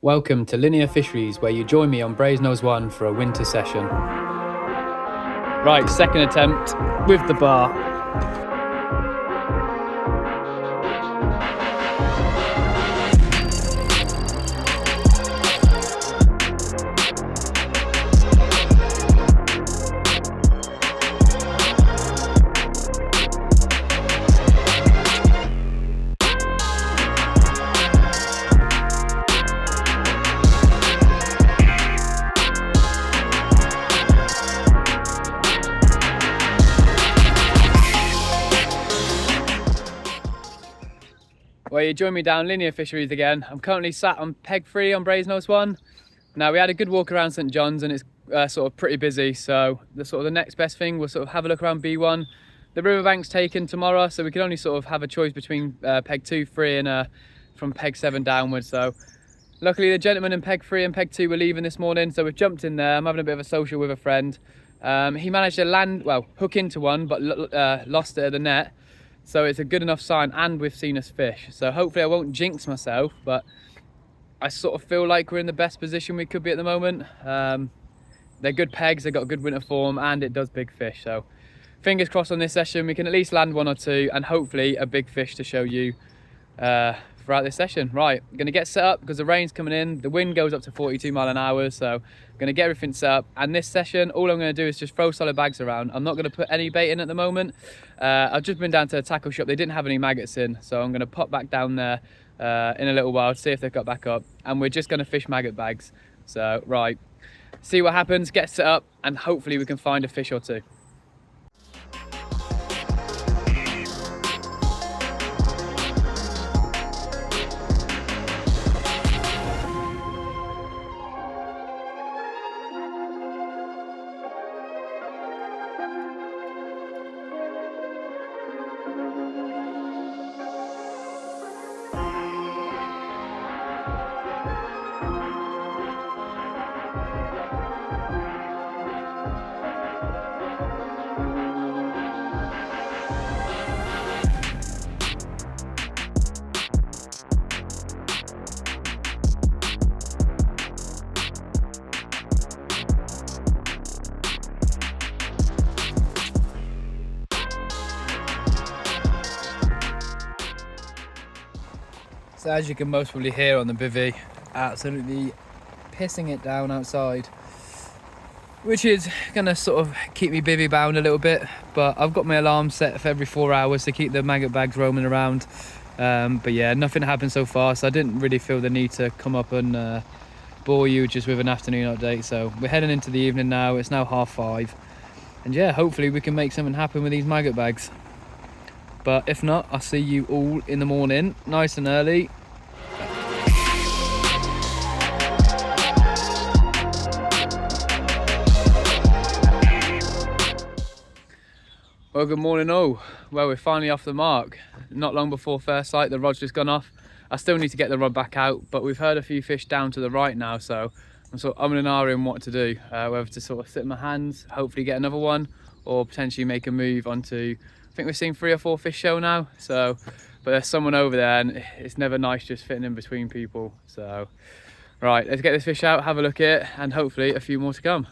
Welcome to Linear Fisheries, where you join me on Brasenose 1 for a winter session. Right, second attempt with the bar. Well, you join me down Linear Fisheries again. I'm currently sat on peg 3 on Brasenose 1. Now, we had a good walk around St John's and it's sort of pretty busy, so the next best thing was sort of have a look around B1. The riverbank's taken tomorrow, so we can only sort of have a choice between peg 2, 3 and from peg 7 downwards. So luckily the gentleman in peg 3 and peg 2 were leaving this morning, so we've jumped in there. I'm having a bit of a social with a friend. He managed to hook into one, but lost it at the net. So it's a good enough sign, and we've seen us fish. So hopefully I won't jinx myself, but I sort of feel like we're in the best position we could be at the moment. They're good pegs, they've got good winter form, and it does big fish. So fingers crossed on this session, we can at least land 1 or 2, and hopefully a big fish to show you throughout this session. Right, I'm gonna get set up because the rain's coming in. The wind goes up to 42 mile an hour, so I'm gonna get everything set up. And this session, all I'm gonna do is just throw solid bags around. I'm not gonna put any bait in at the moment. I've just been down to a tackle shop. They didn't have any maggots in, so I'm gonna pop back down there in a little while to see if they've got back up. And we're just gonna fish maggot bags. So, right, see what happens, get set up, and hopefully we can find a fish or 2. So as you can most probably hear on the bivvy, absolutely pissing it down outside, which is gonna sort of keep me bivvy bound a little bit, but I've got my alarm set for every 4 hours to keep the maggot bags roaming around. But yeah, nothing happened so far, so I didn't really feel the need to come up and bore you just with an afternoon update. So we're heading into the evening now. It's now 5:30, and yeah, hopefully we can make something happen with these maggot bags. But if not, I'll see you all in the morning, nice and early. Well, good morning all. Well, we're finally off the mark. Not long before first sight, the rod's just gone off. I still need to get the rod back out, but we've heard a few fish down to the right now, so I'm sort of umming and ahhing what to do. Whether to sort of sit in my hands, hopefully get another one, or potentially make a move onto, I think we've seen 3 or 4 fish show now, so, but there's someone over there and it's never nice just fitting in between people. So, right, let's get this fish out, have a look at it, and hopefully a few more to come.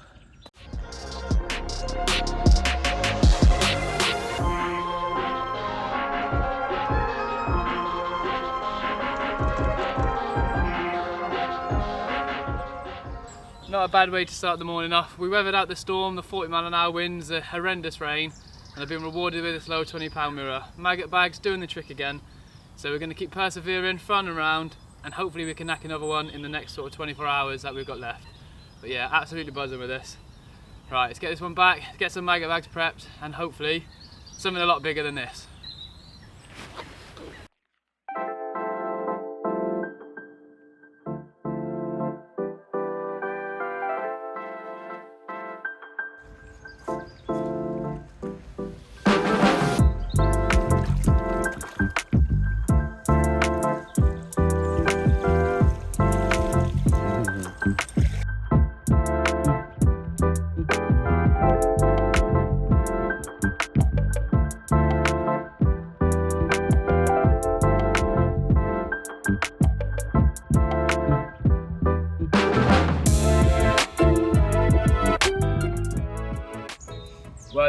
Not a bad way to start the morning off. We weathered out the storm, the 40 mile an hour winds, the horrendous rain, and I've been rewarded with this low 20-pound mirror. Maggot bags doing the trick again. So we're going to keep persevering, throwing around, and hopefully we can knack another one in the next sort of 24 hours that we've got left. But yeah, absolutely buzzing with this. Right, let's get this one back, get some maggot bags prepped, and hopefully something a lot bigger than this.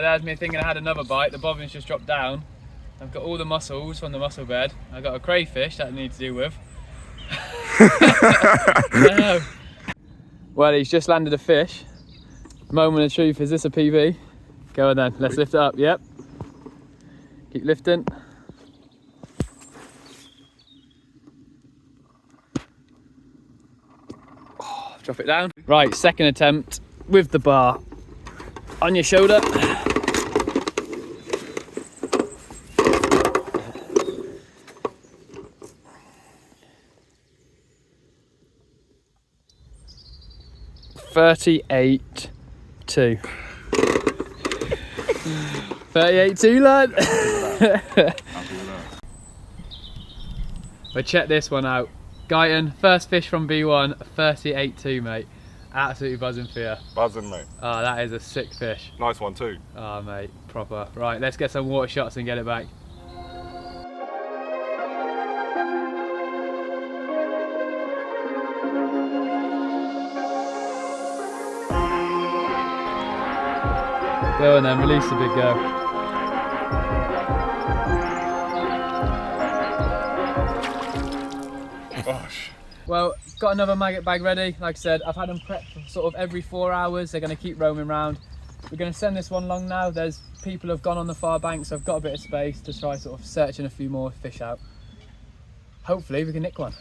Well, there's me thinking I had another bite. The bobbin's just dropped down. I've got all the mussels from the mussel bed. I've got a crayfish that I need to deal with. Well, he's just landed a fish. Moment of truth, is this a PB? Go on then, let's lift it up, yep. Keep lifting. Oh, drop it down. Right, second attempt with the bar. On your shoulder. $38.2. 38.2, lad. But check this one out. Guyton, first fish from B1, 38.2, mate. Absolutely buzzing for you. Buzzing, mate. Oh, that is a sick fish. Nice one too. Oh, mate, proper. Right, let's get some water shots and get it back. Go on then, release the big go. Gosh. Well, got another maggot bag ready. Like I said, I've had them prepped for sort of every 4 hours. They're going to keep roaming around. We're going to send this one long now. There's people have gone on the far bank, so I've got a bit of space to try sort of searching a few more fish out. Hopefully we can nick one.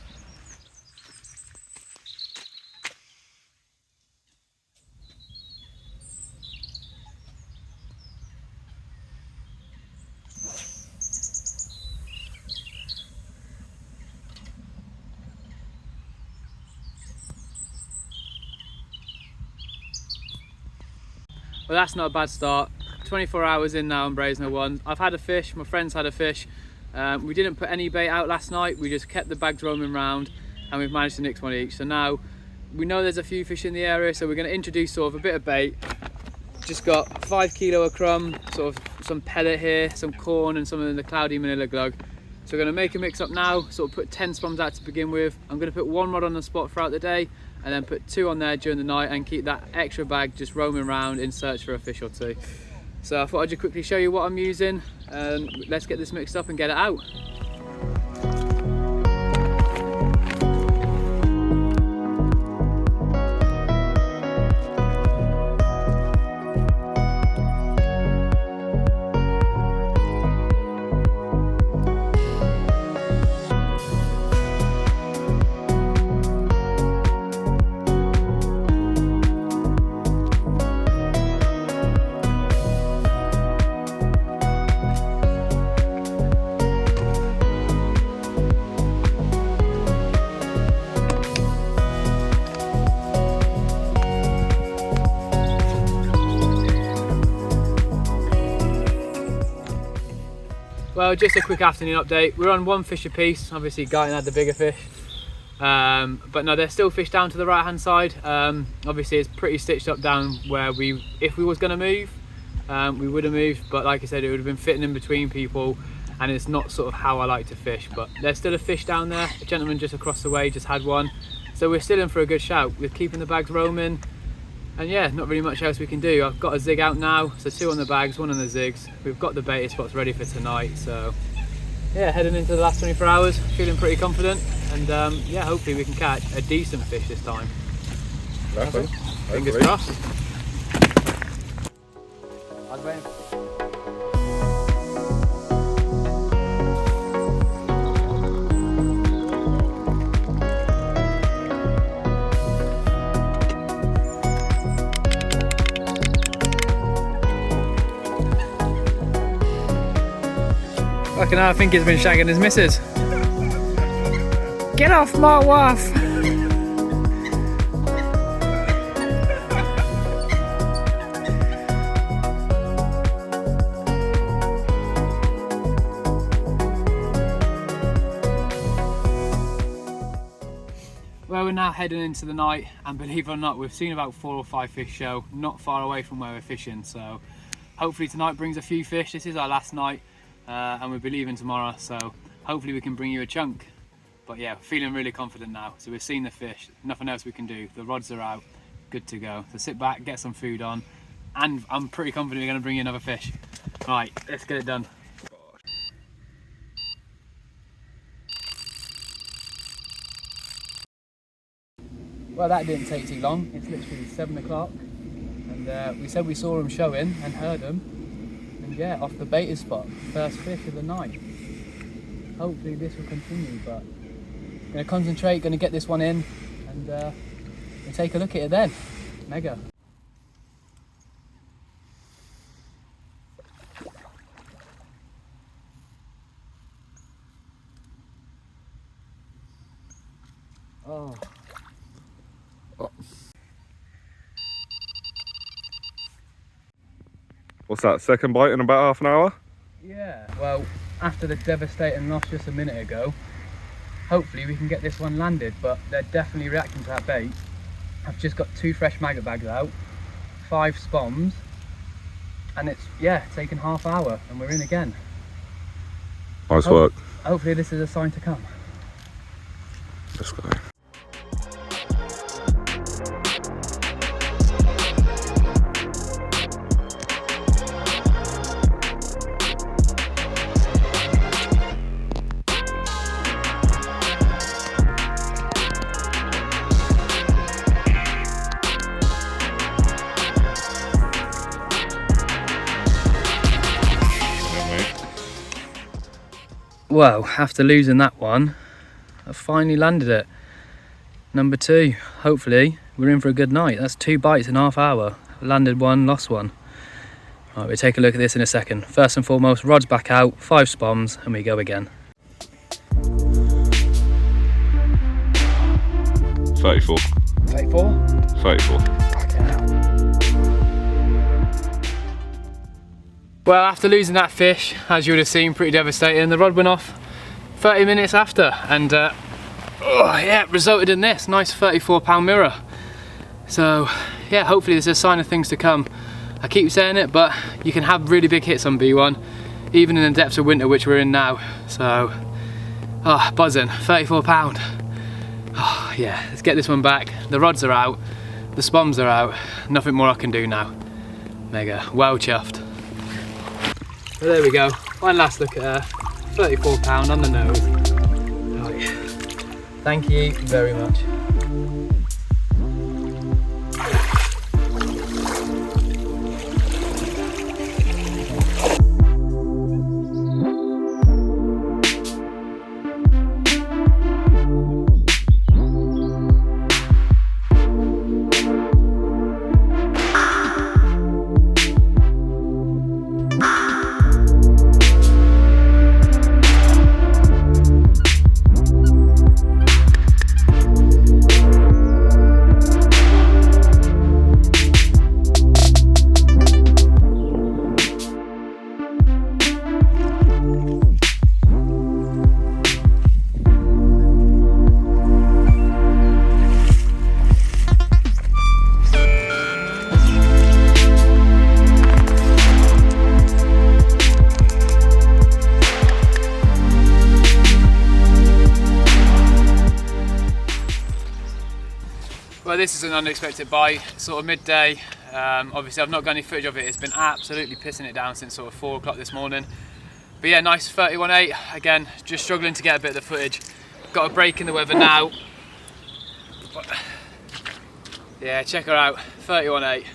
Well, that's not a bad start. 24 hours in now on Brasenose 1. I've had a fish, my friend's had a fish. We didn't put any bait out last night, we just kept the bags roaming around and we've managed to nick one each. So now we know there's a few fish in the area, so we're going to introduce sort of a bit of bait. Just got 5 kilo of crumb, sort of some pellet here, some corn and some of the cloudy manila glug. So we're going to make a mix up now, sort of put 10 spoms out to begin with. I'm going to put 1 rod on the spot throughout the day and then put 2 on there during the night and keep that extra bag just roaming around in search for a fish or 2. So I thought I'd just quickly show you what I'm using and let's get this mixed up and get it out. Well, just a quick afternoon update. We're on 1 fish apiece. Obviously, Guyton had the bigger fish. But no, there's still fish down to the right hand side. Obviously, it's pretty stitched up down where if we was going to move, we would have moved. But like I said, it would have been fitting in between people. And it's not sort of how I like to fish. But there's still a fish down there. A gentleman just across the way just had one. So we're still in for a good shout. We're keeping the bags roaming. And yeah, not really much else we can do. I've got a zig out now, so 2 on the bags, 1 on the zigs. We've got the bait spots ready for tonight, so yeah, heading into the last 24 hours, feeling pretty confident, and yeah, hopefully we can catch a decent fish this time. Fingers crossed. Fucking hell, I think he's been shagging his missus. Get off my wife! Well, we're now heading into the night, and believe it or not, we've seen about 4 or 5 fish show, not far away from where we're fishing, so hopefully tonight brings a few fish. This is our last night. And we're leaving tomorrow, so hopefully we can bring you a chunk. But yeah, feeling really confident now. So we've seen the fish, nothing else we can do. The rods are out, good to go. So sit back, get some food on, and I'm pretty confident we're going to bring you another fish. Right, let's get it done. Well, that didn't take too long. It's literally 7 o'clock, and we said we saw them showing and heard them, and yeah, off the beta spot, first fish of the night. Hopefully this will continue, but I'm going to concentrate, going to get this one in, and we'll take a look at it then. Mega. Oh. What's that, second bite in about half an hour? Yeah, well, after the devastating loss just a minute ago, hopefully we can get this one landed, but they're definitely reacting to that bait. I've just got 2 fresh maggot bags out, 5 spoms, and it's, yeah, taken half hour and we're in again. Nice work. Hopefully this is a sign to come. Let's go. Well, after losing that one, I finally landed it. Number 2. Hopefully we're in for a good night. That's 2 bites in half hour. Landed one, lost one. Right, we'll take a look at this in a second. First and foremost, rod's back out, 5 spoms, and we go again. 34. 34? 34. Well, after losing that fish, as you would have seen, pretty devastating. The rod went off 30 minutes after, and yeah, it resulted in this nice 34-pound mirror. So yeah, hopefully this is a sign of things to come. I keep saying it, but you can have really big hits on B1, even in the depths of winter, which we're in now. So, buzzing, 34 pound. Oh yeah, let's get this one back. The rods are out, the spoms are out, nothing more I can do now. Mega, well chuffed. So there we go, one last look at her, 34 pound on the nose. Oh yeah, thank you very much. Well, this is an unexpected bite, sort of midday. Obviously I've not got any footage of it. It's been absolutely pissing it down since sort of 4 o'clock this morning. But yeah, nice 31.8. Again, just struggling to get a bit of the footage. Got a break in the weather now. But yeah, check her out, 31.8.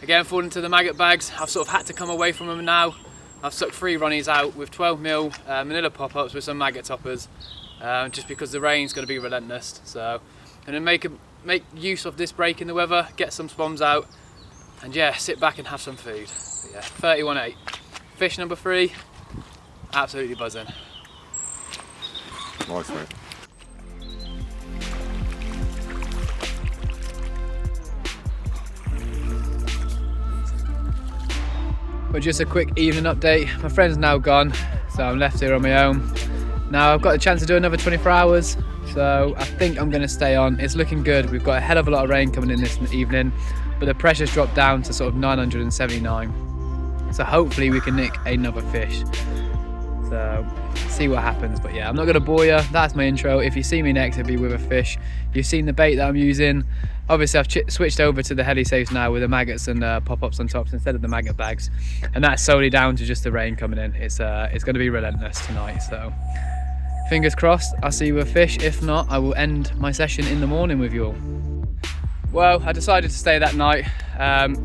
Again, falling to the maggot bags. I've sort of had to come away from them now. I've stuck 3 Ronnies out with 12mm manila pop-ups with some maggot toppers, just because the rain's going to be relentless. So I'm going to make use of this break in the weather, get some spoms out, and yeah, sit back and have some food. But yeah, 31.8. Fish number 3, absolutely buzzing. Nice, mate. But just a quick evening update. My friend's now gone, so I'm left here on my own. Now I've got the chance to do another 24 hours, so I think I'm going to stay on. It's looking good. We've got a hell of a lot of rain coming in this evening, but the pressure's dropped down to sort of 979. So hopefully we can nick another fish. So see what happens. But yeah, I'm not gonna bore you. That's my intro. If you see me next, it'll be with a fish. You've seen the bait that I'm using. Obviously I've switched over to the heli safes now with the maggots and pop-ups on tops instead of the maggot bags, and that's solely down to just the rain coming in. It's going to be relentless tonight, so fingers crossed I'll see you with a fish. If not, I will end my session in the morning with you all. Well, I decided to stay that night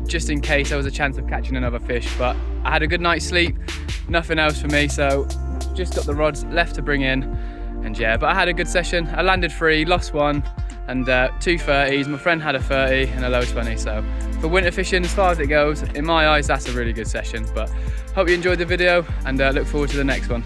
just in case there was a chance of catching another fish, but I had a good night's sleep, nothing else for me, so just got the rods left to bring in, and yeah, but I had a good session. I landed 3, lost 1, and 2 30s. My friend had a 30 and a low 20, so for winter fishing, as far as it goes, in my eyes, that's a really good session. But hope you enjoyed the video, and look forward to the next one.